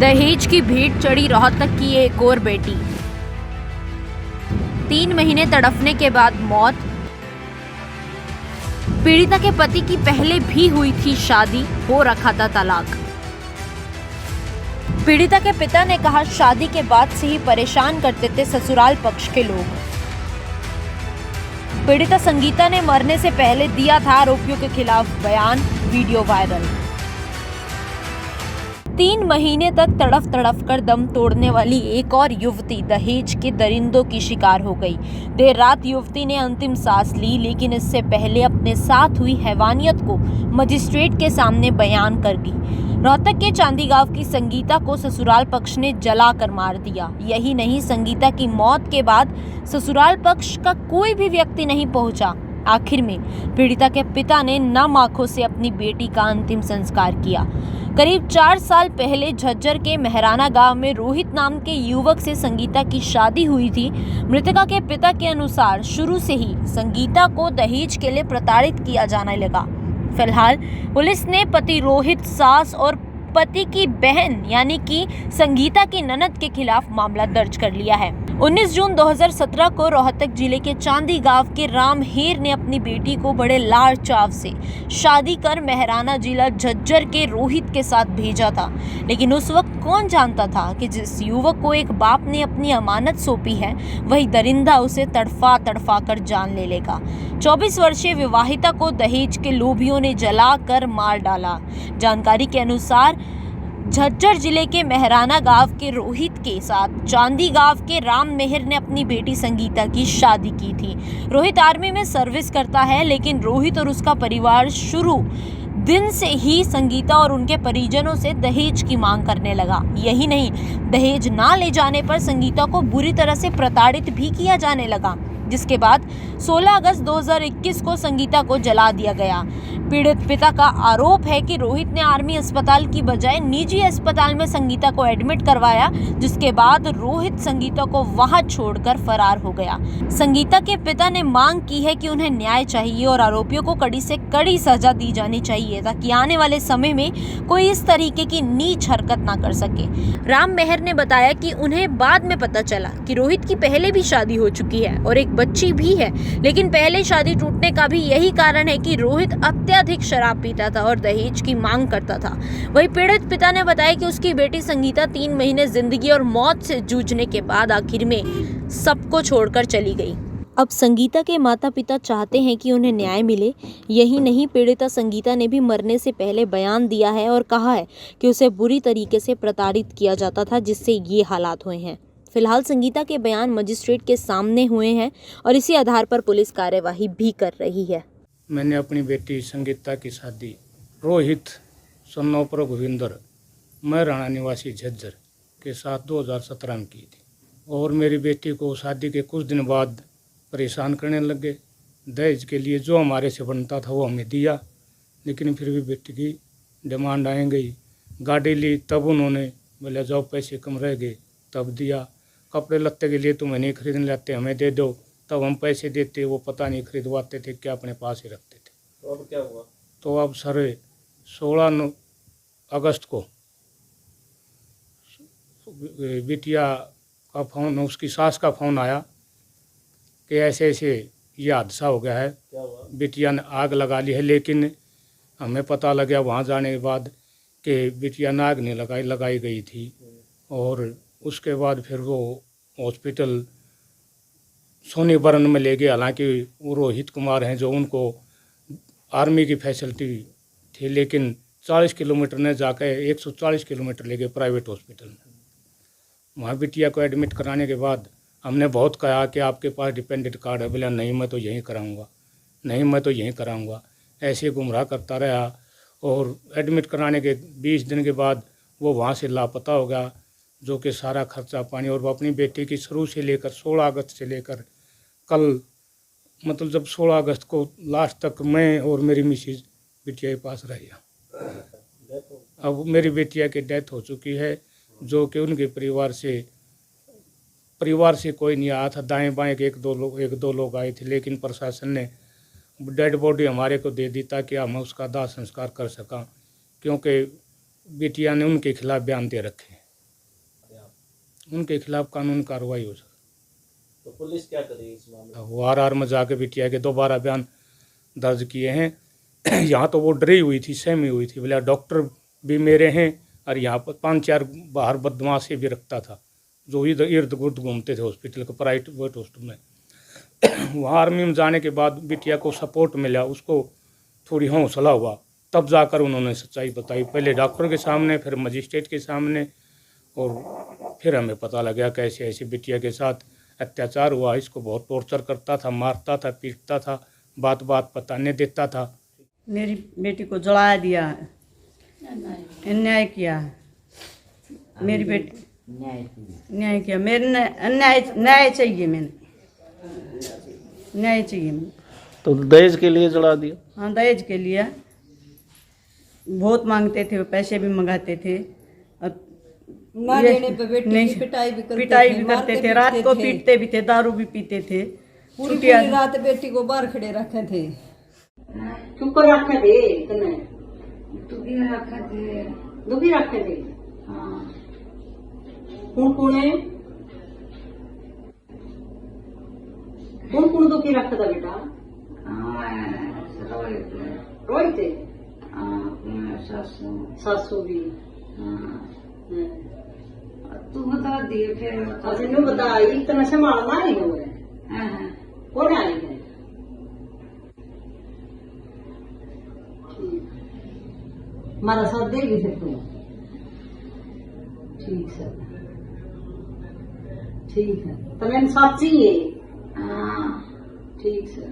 दहेज की भीड़ चढ़ी रोहतक की एक और बेटी। 3 महीने तड़पने के बाद मौत। पीड़िता के पति की पहले भी हुई थी शादी, हो रखा था तलाक। पीड़िता के पिता ने कहा, शादी के बाद से ही परेशान करते थे ससुराल पक्ष के लोग। पीड़िता संगीता ने मरने से पहले दिया था आरोपियों के खिलाफ बयान, वीडियो वायरल। 3 महीने तक तड़फ तड़फ कर दम तोड़ने वाली एक और युवती दहेज के दरिंदों की शिकार हो गई। देर रात युवती ने अंतिम सांस ली, लेकिन इससे पहले अपने साथ हुई हैवानियत को मजिस्ट्रेट के सामने बयान कर दी। रोहतक के चांदी गांव की संगीता को ससुराल पक्ष ने जलाकर मार दिया। यही नहीं, संगीता की मौत के बाद ससुराल पक्ष का कोई भी व्यक्ति नहीं पहुंचा। आखिर में पीड़िता के पिता ने नम आंखों से अपनी बेटी का अंतिम संस्कार किया। करीब 4 साल पहले झज्जर के मेहराना गांव में रोहित नाम के युवक से संगीता की शादी हुई थी। मृतका के पिता के अनुसार शुरू से ही संगीता को दहेज के लिए प्रताड़ित किया जाने लगा। फिलहाल पुलिस ने पति रोहित, सास और पति की बहन यानी कि संगीता की ननद के खिलाफ मामला दर्ज कर लिया है। 19 जून 2017 को रोहतक जिले के चांदी गांव के राम हेर ने अपनी बेटी को बड़े लाड़ चाव से शादी कर मेहराना जिला झज्जर के रोहित के साथ भेजा था। लेकिन उस वक्त कौन जानता था कि जिस युवक को एक बाप ने अपनी अमानत सौंपी है, वही दरिंदा उसे तड़फा तड़फा कर जान ले लेगा। 24 वर्षीय विवाहिता को दहेज के लोभियों ने जला कर मार डाला। जानकारी के अनुसार झज्जर जिले के मेहराना गांव के रोहित के साथ चांदी गांव के राम मेहर ने अपनी बेटी संगीता की शादी की थी। रोहित आर्मी में सर्विस करता है, लेकिन रोहित और उसका परिवार शुरू दिन से ही संगीता और उनके परिजनों से दहेज की मांग करने लगा। यही नहीं, दहेज ना ले जाने पर संगीता को बुरी तरह से प्रताड़ित भी किया जाने लगा, जिसके बाद 16 अगस्त 2021 को संगीता को जला दिया गया। पीड़ित पिता का आरोप है कि रोहित ने आर्मी अस्पताल की बजाय निजी अस्पताल में संगीता को एडमिट करवाया, जिसके बाद रोहित संगीता को वहां छोड़कर फरार हो गया। संगीता के पिता ने मांग की है कि उन्हें न्याय चाहिए और आरोपियों को कड़ी से कड़ी सजा दी जानी चाहिए, ताकि आने वाले समय में कोई इस तरीके की नीच हरकत ना कर सके। राम मेहर ने बताया कि उन्हें बाद में पता चला कि रोहित की पहले भी शादी हो चुकी है और एक बच्ची भी है, लेकिन पहले शादी टूटने का भी यही कारण है कि रोहित अत्यधिक शराब पीता था और दहेज की मांग करता था। वहीं पीड़ित पिता ने बताया कि उसकी बेटी संगीता 3 महीने जिंदगी और मौत से जूझने के बाद आखिर में सबको छोड़कर चली गई। अब संगीता के माता पिता चाहते हैं कि उन्हें न्याय मिले। यही नहीं, पीड़िता संगीता ने भी मरने से पहले बयान दिया है और कहा है कि उसे बुरी तरीके से प्रताड़ित किया जाता था, जिससे ये हालात हुए हैं। फिलहाल संगीता के बयान मजिस्ट्रेट के सामने हुए हैं और इसी आधार पर पुलिस कार्यवाही भी कर रही है। मैंने अपनी बेटी संगीता की शादी रोहित सन्नोपर गोविंदर मेहराना निवासी झज्जर के साथ 2017 में की थी और मेरी बेटी को शादी के कुछ दिन बाद परेशान करने लगे। दहेज के लिए जो हमारे से बनता था वो हमें दिया, लेकिन फिर भी बेटी की डिमांड आए गई। गाड़ी ली तब उन्होंने बोले जाओ पैसे कम रह गए तब दिया। कपड़े लत्ते के लिए तुम्हें नहीं खरीदने लाते, हमें दे दो, तब हम पैसे देते, वो पता नहीं खरीदवाते थे क्या, अपने पास ही रखते थे। तो अब क्या हुआ? तो अब सर 16 अगस्त को बिटिया का फ़ोन, उसकी सास का फ़ोन आया कि ऐसे ऐसे ये हादसा हो गया है, क्या हुआ? बिटिया ने आग लगा ली है। लेकिन हमें पता लगा वहाँ जाने के बाद कि बिटिया ने आग नहीं लगाई गई थी। और उसके बाद फिर वो हॉस्पिटल सोनीबरन में ले गए। हालांकि वो रोहित कुमार हैं जो उनको आर्मी की फैसिलिटी थी, लेकिन 40 किलोमीटर ने जाकर 140 किलोमीटर ले गए प्राइवेट हॉस्पिटल में। वहाँ बिटिया को एडमिट कराने के बाद हमने बहुत कहा कि आपके पास डिपेंडेंट कार्ड है, बोला नहीं मैं तो यहीं कराऊंगा, नहीं मैं तो यहीं कराऊंगा। ऐसे गुमराह करता रहा और एडमिट कराने के 20 दिन के बाद वो वहाँ से लापता हो गया, जो कि सारा खर्चा पानी। और वो अपनी बेटी की शुरू से लेकर 16 अगस्त से लेकर कल, मतलब जब 16 अगस्त को लास्ट तक मैं और मेरी मिसेज बिटिया के पास रही। अब मेरी बेटिया की डेथ हो चुकी है, जो कि उनके परिवार से कोई नहीं आया था। दाएं बाएं के एक दो लोग आए थे, लेकिन प्रशासन ने डेड बॉडी हमारे को दे दी ताकि हम उसका दाह संस्कार कर सका, क्योंकि बिटिया ने उनके खिलाफ बयान दे रखे हैं। उनके खिलाफ कानूनी कार्रवाई हो सके। तो पुलिस क्या करेगी इस मामले में? वो आर में जाके बिटिया के दोबारा बयान दर्ज किए हैं। यहाँ तो वो डरी हुई थी, सहमी हुई थी, बोले डॉक्टर भी मेरे हैं और यहाँ पर 5-4 बाहर बदमाशी भी रखता था जो इधर इर्द गिर्द घूमते थे हॉस्पिटल के प्राइवेट हॉस्पिटल में। वहाँ आर्मी में जाने के बाद बिटिया को सपोर्ट मिला, उसको थोड़ी हौसला हुआ, तब जाकर उन्होंने सच्चाई बताई, पहले डॉक्टर के सामने, फिर मजिस्ट्रेट के सामने, और फिर हमें पता लगा कैसे ऐसे बिटिया के साथ अत्याचार हुआ। इसको बहुत टॉर्चर करता था, मारता था, पीटता था, बात बात बताने देता था। मेरी बेटी को जला दिया है, अन्याय किया है। मेरी बेटी न्याय किया, मेरे न्याय चाहिए, मैंने न्याय चाहिए मैंने। तो दहेज के लिए जला दिया? हाँ, दहेज के लिए बहुत मांगते थे, वो पैसे भी मंगाते थे और ना देने पे बेटी की पिटाई भी करते थे, रात को पीटते भी थे, दारू भी पीते थे। पूरी रात बेटी को बाहर खड़े रखे थे। चुप रखे थे, कने दुखी रखे थे। कौन दुखी रखता था बेटा? रोई थे सासू भी। तू बता दिए फिर? अच्छा, न्यू बता, इतना संभालना ही हो रहा है। कौन आई है? हमारा साथ देगी फिर तुम? ठीक है, ठीक है, तो मैंने साथ चाहिए। हाँ ठीक है।